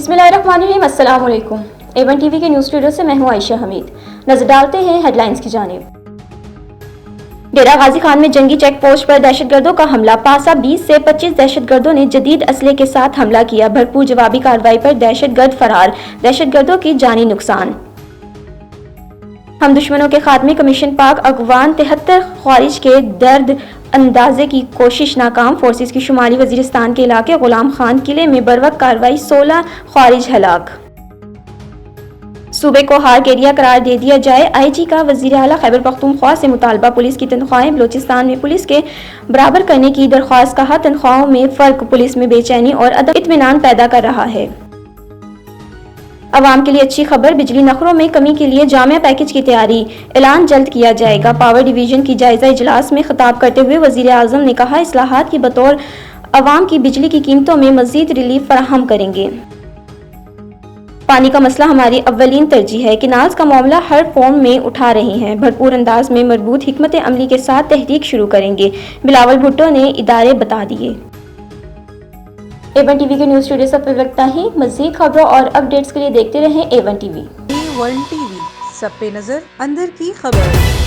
बिस्मिल्लाहिर्रहमानिर्रहीम। अस्सलाम वालेकुम। A1 टीवी के न्यूज़ स्टूडियो से मैं हूं आयशा हमीद। नजर डालते हैं हेडलाइंस की जानिब। डेरा गाजी खान में जंगी चेक पोस्ट पर दहशतगर्दों का हमला। पासा 20 से 25 दहशतगर्दों ने जदीद असले के साथ हमला किया। भरपूर जवाबी कार्रवाई पर दहशतगर्द फरार, दहशतगर्दों की जानी नुकसान। हम दुश्मनों के खात्मे कमीशन पाक अगवान 73 ख्वारिज के दर्द अंदाजे की कोशिश नाकाम। फोर्सेस की शुमाली वजीरिस्तान के इलाके गुलाम खान किले में बरवक्त कार्रवाई, 16 ख्वारिज हलाक। सूबे को हार्क एरिया करार दे दिया जाए। IG का वजीर आला खैबर पख्तूनख्वा से मुतालबा। पुलिस की तनख्वाहें बलोचिस्तान में पुलिस के बराबर करने की दरख्वास्त। कहा, तनख्वाहों में फर्क पुलिस में बेचैनी और अदम इत्मीनान पैदा कर रहा है। अवाम के लिए अच्छी खबर, बिजली नखरों में कमी के लिए जामिया पैकेज की तैयारी, ऐलान जल्द किया जाएगा। पावर डिवीजन की जायजा इजलास में खिताब करते हुए वजीर आजम ने कहा, इस्लाहात की बतौर अवाम की बिजली की कीमतों में मजीद रिलीफ फराहम करेंगे। पानी का मसला हमारी अव्वलीन तरजीह है। किनाल्स का मामला हर फॉर्म में उठा रहे हैं। भरपूर अंदाज में मरबूत हिकमत अमली के साथ तहरीक शुरू करेंगे, बिलावल भुट्टो ने इदारे बता दिए। A1 टीवी के न्यूज़ स्टूडियो से अब तक ही। मज़ीद खबरों और अपडेट्स के लिए देखते रहें A1 टीवी। A1 टीवी, सब पे नजर, अंदर की खबर।